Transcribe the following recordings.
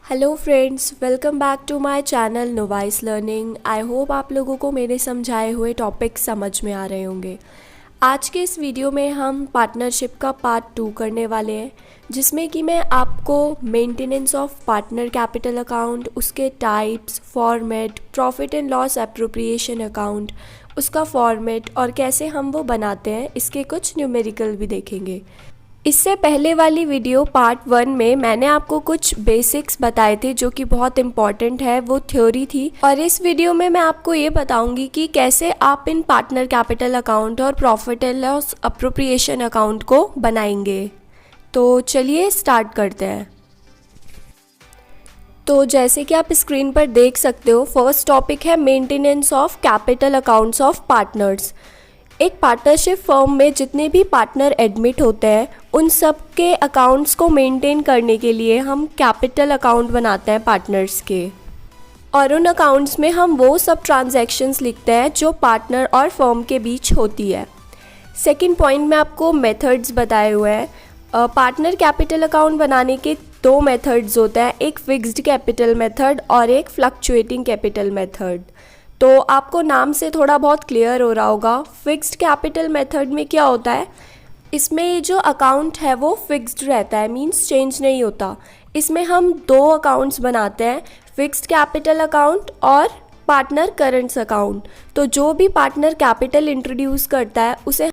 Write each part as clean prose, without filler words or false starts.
Hello friends, welcome back to my channel novice learning. I hope आप लोगों को मेरे समझाए हुए टॉपिक समझ में आ रहे होंगे। आज के इस वीडियो में हम पार्टनरशिप का पार्ट 2 करने वाले हैं, जिसमें कि मैं आपको maintenance of partner capital account, उसके types, format, profit and loss appropriation account, उसका फॉर्मेट और कैसे हम वो बनाते हैं, इसके कुछ न्यूमेरिकल भी देखेंगे। इससे पहले वाली वीडियो पार्ट 1 में मैंने आपको कुछ बेसिक्स बताए थे जो कि बहुत इम्पॉर्टेंट है, वो थ्योरी थी। और इस वीडियो में मैं आपको ये बताऊंगी कि कैसे आप इन पार्टनर कैपिटल अकाउंट और profit and loss appropriation account को बनाएंगे। तो चलिए स्टार्ट करते हैं। तो जैसे कि आप स्क्रीन पर देख सकते हो, फर्स्ट टॉपिक है maintenance of capital accounts of partners. एक पार्टनरशिप फर्म में जितने भी पार्टनर एडमिट होते हैं, उन सब के अकाउंट्स को मेंटेन करने के लिए हम कैपिटल अकाउंट बनाते हैं पार्टनर्स के। और उन अकाउंट्स में हम वो सब ट्रांजैक्शंस लिखते हैं जो पार्टनर और फर्म के बीच होती है। सेकंड पॉइंट में आपको मेथड्स बताए हुए हैं। पार्टनर कैपिटल अकाउंट बनाने के दो मेथड्स होते हैं, एक फिक्स्ड कैपिटल मेथड और एक फ्लक्चुएटिंग कैपिटल मेथड। तो आपको नाम से थोड़ा बहुत क्लियर हो रहा होगा। फिक्स्ड कैपिटल मेथड में क्या होता है, इसमें ये जो अकाउंट है वो फिक्स्ड रहता है, मींस चेंज नहीं होता। इसमें हम दो अकाउंट्स बनाते हैं, फिक्स्ड कैपिटल अकाउंट और पार्टनर करंट्स अकाउंट। तो जो भी पार्टनर कैपिटल इंट्रोड्यूस करता है उसे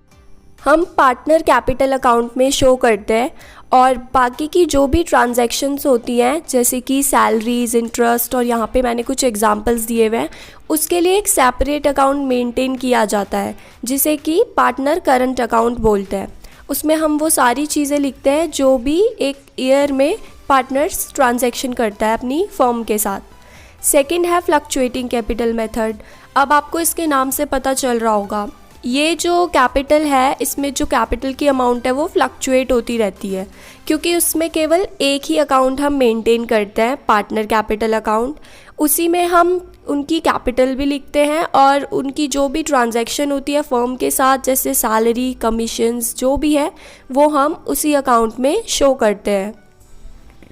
हम पार्टनर कैपिटल अकाउंट में शो करते हैं। और बाकी की जो भी ट्रांजैक्शंस होती हैं, जैसे कि सैलरीज, इंटरेस्ट, और यहाँ पे मैंने कुछ एग्जांपल्स दिए हुए हैं, उसके लिए एक सेपरेट अकाउंट मेंटेन किया जाता है जिसे कि पार्टनर करंट अकाउंट बोलते हैं। उसमें हम वो सारी चीज़ें लिखते हैं जो भी एक ईयर में पार्टनर्स ट्रांजैक्शन करता है अपनी फर्म के साथ। सेकंड है फ्लक्चुएटिंग कैपिटल मेथड। अब आपको इसके नाम से पता चल रहा होगा, ये जो कैपिटल है, इसमें जो कैपिटल की अमाउंट है वो फ्लक्चुएट होती रहती है, क्योंकि उसमें केवल एक ही अकाउंट हम मेंटेन करते हैं, पार्टनर कैपिटल अकाउंट। उसी में हम उनकी कैपिटल भी लिखते हैं और उनकी जो भी ट्रांजैक्शन होती है फर्म के साथ, जैसे सैलरी, कमीशंस, जो भी है वो हम उसी अकाउंट में शो करते हैं।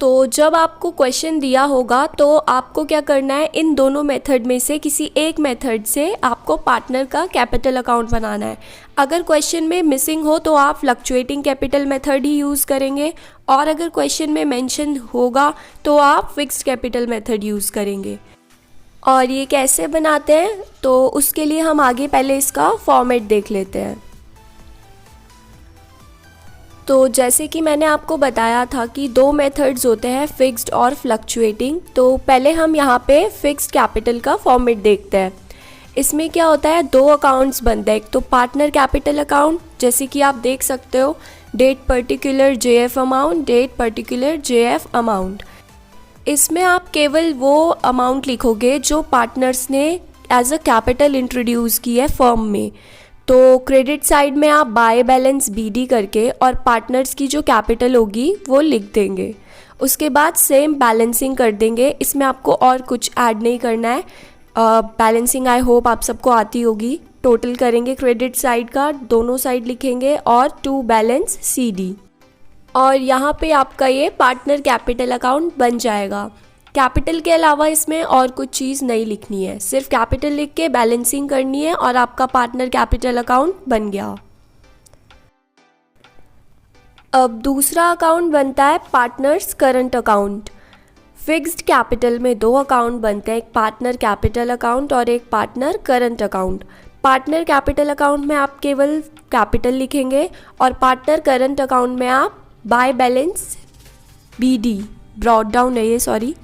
तो जब आपको क्वेश्चन दिया होगा तो आपको क्या करना है, इन दोनों मेथड में से किसी एक मेथड से आपको पार्टनर का कैपिटल अकाउंट बनाना है। अगर क्वेश्चन में मिसिंग हो तो आप फ्लक्चुएटिंग कैपिटल मेथड ही यूज़ करेंगे, और अगर क्वेश्चन में मेंशन होगा तो आप फिक्स्ड कैपिटल मेथड यूज़ करेंगे। और ये कैसे बनाते हैं, तो उसके लिए हम आगे पहले इसका फॉर्मेट देख लेते हैं। तो जैसे कि मैंने आपको बताया था कि दो मेथड्स होते हैं, फिक्स्ड और फ्लक्चुएटिंग। तो पहले हम यहाँ पे फिक्स्ड कैपिटल का फॉर्मेट देखते हैं। इसमें क्या होता है, दो अकाउंट्स बनते हैं। एक तो पार्टनर कैपिटल अकाउंट, जैसे कि आप देख सकते हो, date particular JF amount, date particular JF amount. इसमें आप केवल वो अमाउंट लिखोगे जो पार्टनर्स ने एज अ कैपिटल इंट्रोड्यूस की है फर्म में। तो क्रेडिट साइड में आप बाय बैलेंस बीडी करके और पार्टनर्स की जो कैपिटल होगी वो लिख देंगे। उसके बाद सेम बैलेंसिंग कर देंगे, इसमें आपको और कुछ ऐड नहीं करना है। बैलेंसिंग आई होप आप सबको आती होगी। टोटल करेंगे क्रेडिट साइड का, दोनों साइड लिखेंगे और टू बैलेंस CD। और यहाँ पे आपका ये पार्टनर कैपिटल अकाउंट बन जाएगा। कैपिटल के अलावा इसमें और कुछ चीज़ नहीं लिखनी है, सिर्फ कैपिटल लिख के बैलेंसिंग करनी है और आपका पार्टनर कैपिटल अकाउंट बन गया। अब दूसरा अकाउंट बनता है partners current account. Fixed capital में दो अकाउंट बनते हैं, एक पार्टनर कैपिटल अकाउंट और एक partner current account. Partner capital account में आप केवल कैपिटल लिखेंगे और पार्टनर करंट अकाउंट में आप by balance BD, brought down है ये, सॉरी,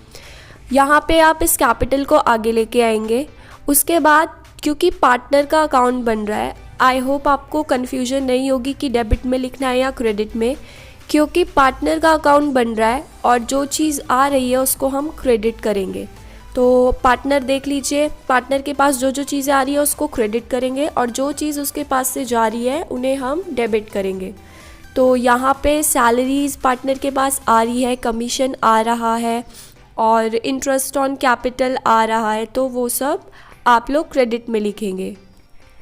यहाँ पे आप इस कैपिटल को आगे लेके आएंगे। उसके बाद क्योंकि पार्टनर का अकाउंट बन रहा है, आई होप आपको कन्फ्यूजन नहीं होगी कि डेबिट में लिखना है या क्रेडिट में, क्योंकि पार्टनर का अकाउंट बन रहा है और जो चीज़ आ रही है उसको हम क्रेडिट करेंगे। तो पार्टनर देख लीजिए, पार्टनर के पास जो जो चीज़ें आ रही है उसको क्रेडिट करेंगे और जो चीज़ उसके पास से जा रही है उन्हें हम डेबिट करेंगे। तो यहाँ पे सैलरीज पार्टनर के पास आ रही है, कमीशन आ रहा है और इंटरेस्ट ऑन कैपिटल आ रहा है, तो वो सब आप लोग क्रेडिट में लिखेंगे।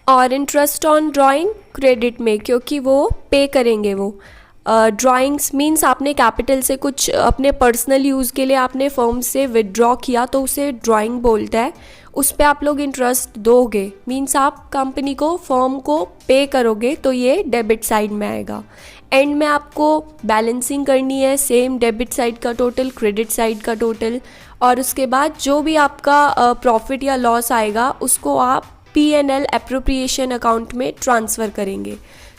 और इंटरेस्ट ऑन ड्राइंग क्रेडिट में, क्योंकि वो पे करेंगे वो। ड्राइंग्स मीन्स आपने कैपिटल से कुछ अपने पर्सनल यूज़ के लिए आपने फर्म से विदड्रॉ किया तो उसे ड्राइंग बोलते हैं। उस पर आप लोग इंटरेस्ट दोगे मीन्स आप कंपनी को फर्म को पे करोगे तो ये डेबिट साइड में आएगा। एंड में आपको बैलेंसिंग करनी है, सेम डेबिट साइड का टोटल, क्रेडिट साइड का टोटल, और उसके बाद जो भी आपका प्रॉफिट या लॉस आएगा उसको आप P&L एप्रोप्रिएशन अकाउंट में ट्रांसफ़र करेंगे।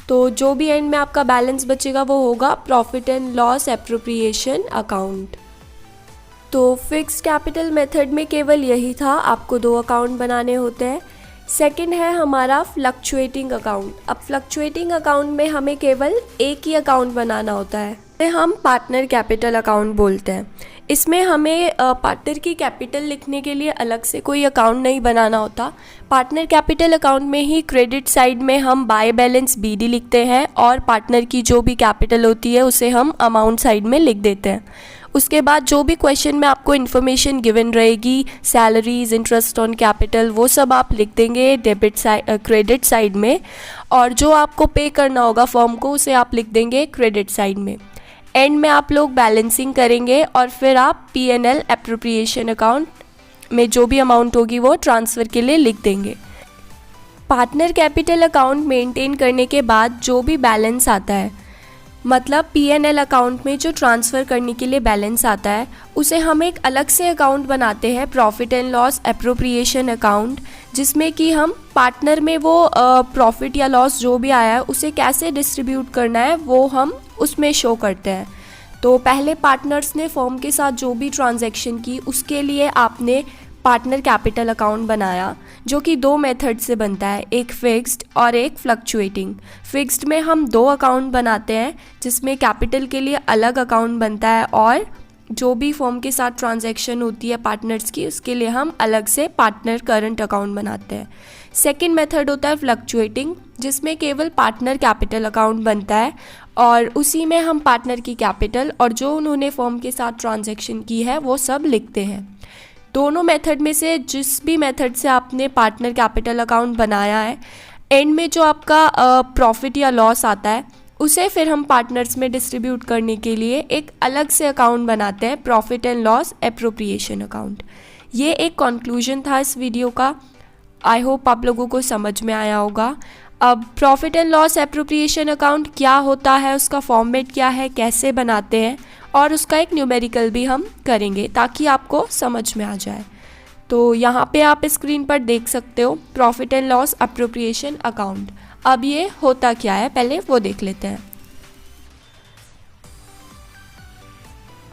तो जो भी एंड में आपका बैलेंस बचेगा वो होगा profit and loss appropriation account. तो फिक्स्ड कैपिटल मेथड में केवल यही था, आपको 2 अकाउंट बनाने होते हैं। सेकंड है हमारा फ्लक्चुएटिंग अकाउंट। अब फ्लक्चुएटिंग अकाउंट में हमें केवल एक ही अकाउंट बनाना होता है, इसे हम पार्टनर कैपिटल अकाउंट बोलते हैं। इसमें हमें पार्टनर की कैपिटल लिखने के लिए अलग से कोई अकाउंट नहीं बनाना होता। पार्टनर कैपिटल अकाउंट में ही क्रेडिट साइड में हम बाय बैलेंस BD लिखते हैं और पार्टनर की जो भी कैपिटल होती है उसे हम अमाउंट साइड में लिख देते हैं। उसके बाद जो भी क्वेश्चन में आपको इन्फॉर्मेशन गिवन रहेगी, सैलरीज, इंटरेस्ट ऑन कैपिटल, वो सब आप लिख देंगे डेबिट साइड क्रेडिट साइड में, और जो आपको पे करना होगा फर्म को उसे आप लिख देंगे क्रेडिट साइड में। एंड में आप लोग बैलेंसिंग करेंगे और फिर आप P&L एप्रोप्रिएशन अकाउंट में जो भी अमाउंट होगी वो ट्रांसफ़र के लिए लिख देंगे। पार्टनर कैपिटल अकाउंट मेंटेन करने के बाद जो भी बैलेंस आता है, मतलब P&L अकाउंट में जो ट्रांसफ़र करने के लिए बैलेंस आता है, उसे हम एक अलग से अकाउंट बनाते हैं, profit and loss appropriation account, जिसमें कि हम पार्टनर में वो प्रॉफिट या लॉस जो भी आया है उसे कैसे डिस्ट्रीब्यूट करना है वो हम उसमें शो करते हैं। तो पहले पार्टनर्स ने फर्म के साथ जो भी ट्रांजैक्शन की उसके लिए आपने पार्टनर कैपिटल अकाउंट बनाया, जो कि 2 मेथड से बनता है, एक फिक्स्ड और एक फ्लक्चुएटिंग। फिक्स्ड में हम 2 अकाउंट बनाते हैं जिसमें कैपिटल के लिए अलग अकाउंट बनता है और जो भी फर्म के साथ ट्रांजैक्शन होती है पार्टनर्स की उसके लिए हम अलग से पार्टनर करंट अकाउंट बनाते हैं। सेकंड मेथड होता है फ्लक्चुएटिंग, जिसमें केवल पार्टनर कैपिटल अकाउंट बनता है और उसी में हम पार्टनर की कैपिटल और जो उन्होंने फर्म के साथ ट्रांजैक्शन की है वो सब लिखते हैं। दोनों मेथड में से जिस भी मेथड से आपने पार्टनर कैपिटल अकाउंट बनाया है, एंड में जो आपका प्रॉफिट या लॉस आता है उसे फिर हम पार्टनर्स में डिस्ट्रीब्यूट करने के लिए एक अलग से अकाउंट बनाते हैं, profit and loss appropriation account. ये एक कंक्लूजन था इस वीडियो का। आई होप आप लोगों को समझ में आया होगा। अब profit and loss appropriation account क्या होता है, उसका फॉर्मेट क्या है, कैसे बनाते हैं, और उसका एक न्यूमेरिकल भी हम करेंगे ताकि आपको समझ में आ जाए। तो यहाँ पे आप स्क्रीन पर देख सकते हो profit and loss appropriation account. अब ये होता क्या है पहले वो देख लेते हैं।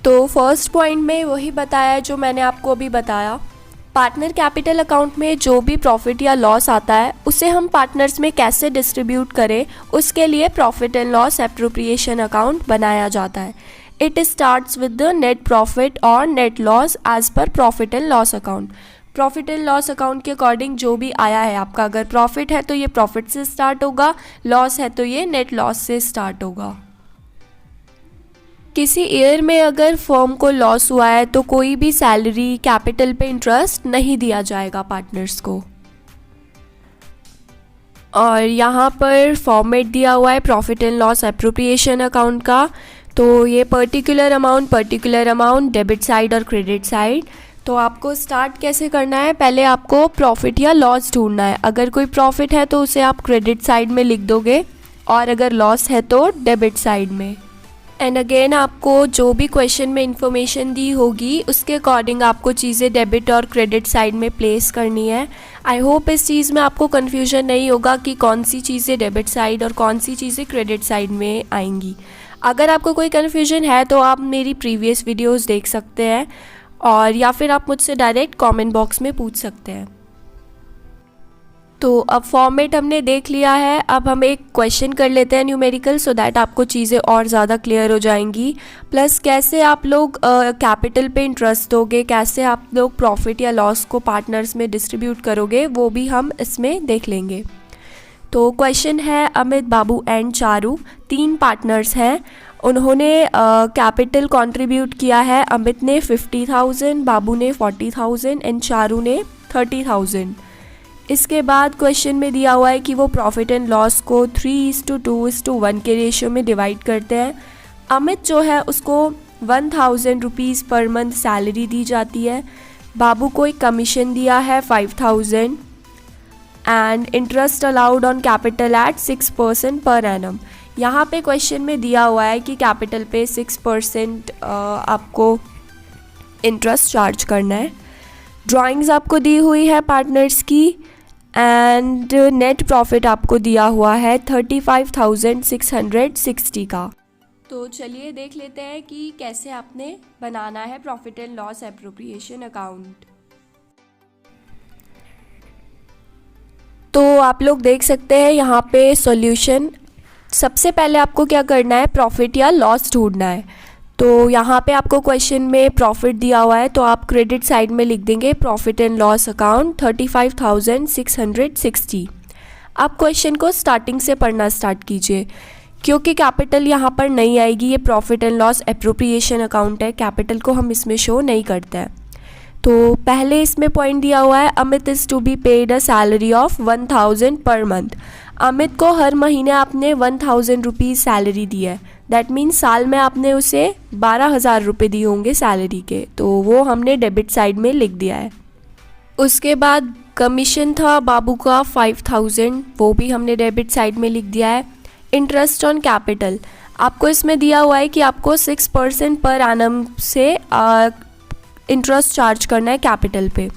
तो फर्स्ट पॉइंट में वही बताया जो मैंने आपको अभी बताया। पार्टनर कैपिटल अकाउंट में जो भी प्रॉफिट या लॉस आता है उसे हम पार्टनर्स में कैसे डिस्ट्रीब्यूट करें, उसके लिए profit and loss appropriation account बनाया जाता है। It starts with the net profit और net loss as per profit and loss account. Profit and loss account के अकॉर्डिंग जो भी आया है आपका, अगर प्रॉफिट है तो ये प्रॉफिट से स्टार्ट होगा, लॉस है तो ये नेट लॉस से स्टार्ट होगा। किसी ईयर में अगर फर्म को लॉस हुआ है तो कोई भी सैलरी, कैपिटल पे इंटरेस्ट नहीं दिया जाएगा पार्टनर्स को। और यहाँ पर फॉर्मेट दिया हुआ है profit and loss appropriation account का। तो ये पर्टिकुलर अमाउंट, डेबिट साइड और क्रेडिट साइड। तो आपको स्टार्ट कैसे करना है, पहले आपको प्रॉफिट या लॉस ढूंढना है। अगर कोई प्रॉफिट है तो उसे आप क्रेडिट साइड में लिख दोगे और अगर लॉस है तो डेबिट साइड में। एंड अगेन आपको जो भी क्वेश्चन में इंफॉर्मेशन दी होगी उसके अकॉर्डिंग आपको चीज़ें डेबिट और क्रेडिट साइड में प्लेस करनी है। आई होप इस चीज़ में आपको कन्फ्यूजन नहीं होगा कि कौन सी चीज़ें डेबिट साइड और कौन सी चीज़ें क्रेडिट साइड में आएंगी। अगर आपको कोई कन्फ्यूजन है तो आप मेरी प्रीवियस वीडियोस देख सकते हैं और या फिर आप मुझसे डायरेक्ट कमेंट बॉक्स में पूछ सकते हैं। तो अब फॉर्मेट हमने देख लिया है, अब हम एक क्वेश्चन कर लेते हैं न्यूमेरिकल, सो दैट आपको चीज़ें और ज़्यादा क्लियर हो जाएंगी। प्लस कैसे आप लोग कैपिटल पे इंटरेस्ट दोगे, कैसे आप लोग प्रॉफिट या लॉस को पार्टनर्स में डिस्ट्रीब्यूट करोगे, वो भी हम इसमें देख लेंगे। तो क्वेश्चन है, अमित, बाबू एंड चारू 3 पार्टनर्स हैं। उन्होंने कैपिटल कंट्रीब्यूट किया है। अमित ने 50,000, बाबू ने 40,000 एंड चारू ने 30,000। इसके बाद क्वेश्चन में दिया हुआ है कि वो प्रॉफिट एंड लॉस को 3:2:1 के रेशियो में डिवाइड करते हैं। अमित जो है उसको 1000 रुपीज़ पर मंथ सैलरी दी जाती है। बाबू को एक कमीशन दिया है 5000 and interest allowed on capital eight 6% per annum. यहाँ पे क्वेश्चन में दिया हुआ है कि कैपिटल पे 6% आपको इंटरेस्ट चार्ज करना है। ड्राइंग्स आपको दी हुई है पार्टनर्स की एंड नेट प्रॉफिट आपको दिया हुआ है 35,660 का। तो चलिए देख लेते हैं कि कैसे आपने बनाना है profit and loss appropriation account. तो आप लोग देख सकते हैं यहाँ पे सॉल्यूशन। सबसे पहले आपको क्या करना है, प्रॉफिट या लॉस ढूंढना है। तो यहाँ पे आपको क्वेश्चन में प्रॉफिट दिया हुआ है तो आप क्रेडिट साइड में लिख देंगे प्रॉफिट एंड लॉस अकाउंट 35,660। आप क्वेश्चन को स्टार्टिंग से पढ़ना स्टार्ट कीजिए क्योंकि कैपिटल यहाँ पर नहीं आएगी। ये profit and loss appropriation account है, कैपिटल को हम इसमें शो नहीं करते हैं। तो पहले इसमें पॉइंट दिया हुआ है Amit is to be paid a salary of 1000 per month. Amit को हर महीने आपने 1000 रुपीज़ सैलरी दी है। दैट मीन्स साल में आपने उसे 12,000 रुपये दिए होंगे सैलरी के, तो वो हमने डेबिट साइड में लिख दिया है। उसके बाद कमीशन था बाबू का 5000, वो भी हमने डेबिट साइड में लिख दिया है। इंटरेस्ट ऑन कैपिटल आपको इसमें दिया हुआ है कि आपको 6% पर एनम से इंटरेस्ट चार्ज करना है कैपिटल पे।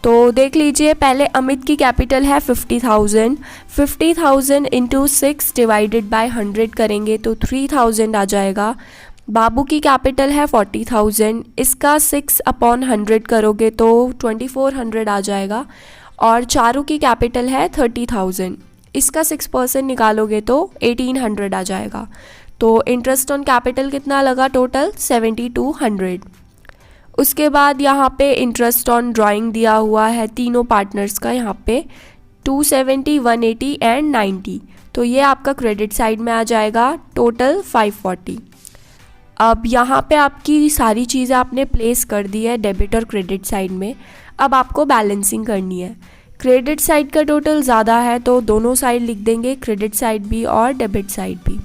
तो देख लीजिए, पहले अमित की कैपिटल है 50,000। 50,000 इंटू 6 डिवाइडेड बाय 100 करेंगे तो 3000 आ जाएगा। बाबू की कैपिटल है 40,000, इसका 6/100 करोगे तो 2400 आ जाएगा। और चारू की कैपिटल है 30,000, इसका 6% निकालोगे तो 1800 आ जाएगा। तो इंटरेस्ट ऑन कैपिटल कितना लगा टोटल 7200। उसके बाद यहाँ पे इंटरेस्ट ऑन ड्राइंग दिया हुआ है तीनों पार्टनर्स का, यहाँ पे 270, 180 एंड 90। तो ये आपका क्रेडिट साइड में आ जाएगा, टोटल 540। अब यहाँ पे आपकी सारी चीज़ें आपने प्लेस कर दी है डेबिट और क्रेडिट साइड में। अब आपको बैलेंसिंग करनी है। क्रेडिट साइड का टोटल ज़्यादा है तो दोनों साइड लिख देंगे, क्रेडिट साइड भी और डेबिट साइड भी।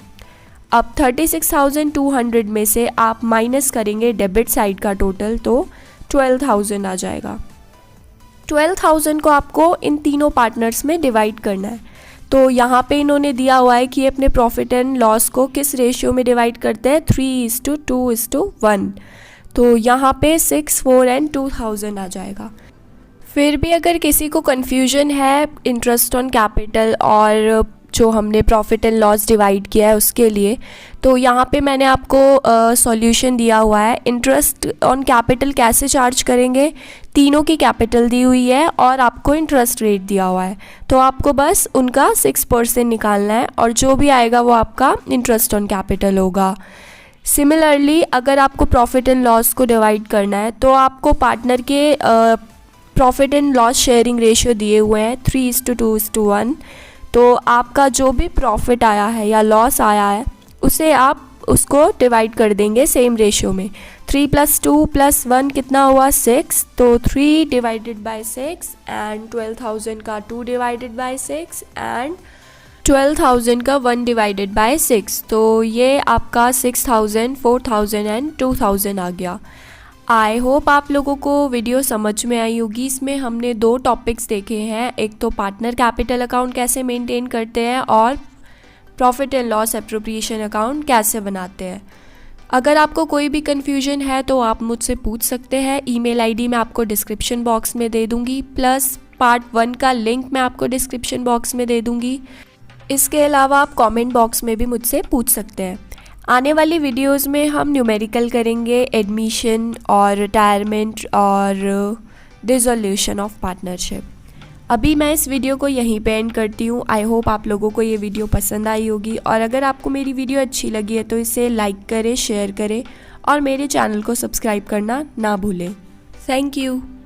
अब 36,200 में से आप माइनस करेंगे डेबिट साइड का टोटल तो 12,000 आ जाएगा। 12,000 को आपको इन तीनों पार्टनर्स में डिवाइड करना है। तो यहाँ पे इन्होंने दिया हुआ है कि अपने प्रॉफिट एंड लॉस को किस रेशियो में डिवाइड करते हैं, 3:2:1। तो यहाँ पे 6, 4 एंड 2000 आ जाएगा। फिर भी अगर किसी को कन्फ्यूजन है इंटरेस्ट ऑन कैपिटल और जो हमने प्रॉफिट एंड लॉस डिवाइड किया है उसके लिए, तो यहाँ पे मैंने आपको सॉल्यूशन दिया हुआ है। इंटरेस्ट ऑन कैपिटल कैसे चार्ज करेंगे, तीनों की कैपिटल दी हुई है और आपको इंटरेस्ट रेट दिया हुआ है, तो आपको बस उनका 6% निकालना है और जो भी आएगा वो आपका इंटरेस्ट ऑन कैपिटल होगा। सिमिलरली अगर आपको प्रॉफिट एंड लॉस को डिवाइड करना है तो आपको पार्टनर के profit and loss sharing ratio दिए हुए हैं 3:2:1। तो आपका जो भी प्रॉफिट आया है या लॉस आया है उसे आप उसको डिवाइड कर देंगे सेम रेशियो में। 3 + 2 + 1 कितना हुआ 6, तो 3 डिवाइडेड बाय 6 एंड 12,000 का 2 डिवाइडेड बाय 6 एंड 12,000 का 1 डिवाइडेड बाय 6। तो ये आपका 6,000, 4,000 एंड 2,000 आ गया। आई होप आप लोगों को वीडियो समझ में आई होगी। इसमें हमने 2 टॉपिक्स देखे हैं, एक तो पार्टनर कैपिटल अकाउंट कैसे मेंटेन करते हैं और profit and loss appropriation account कैसे बनाते हैं। अगर आपको कोई भी कन्फ्यूजन है तो आप मुझसे पूछ सकते हैं। ईमेल आईडी मैं आपको डिस्क्रिप्शन बॉक्स में दे दूँगी, प्लस पार्ट 1 का लिंक मैं आपको डिस्क्रिप्शन बॉक्स में दे दूँगी। इसके अलावा आप कमेंट बॉक्स में भी मुझसे पूछ सकते हैं। आने वाली वीडियोस में हम न्यूमेरिकल करेंगे, एडमिशन और रिटायरमेंट और डिसोल्यूशन ऑफ पार्टनरशिप। अभी मैं इस वीडियो को यहीं पे एंड करती हूँ। आई होप आप लोगों को ये वीडियो पसंद आई होगी और अगर आपको मेरी वीडियो अच्छी लगी है तो इसे लाइक करें, शेयर करें और मेरे चैनल को सब्सक्राइब करना ना भूलें। Thank you.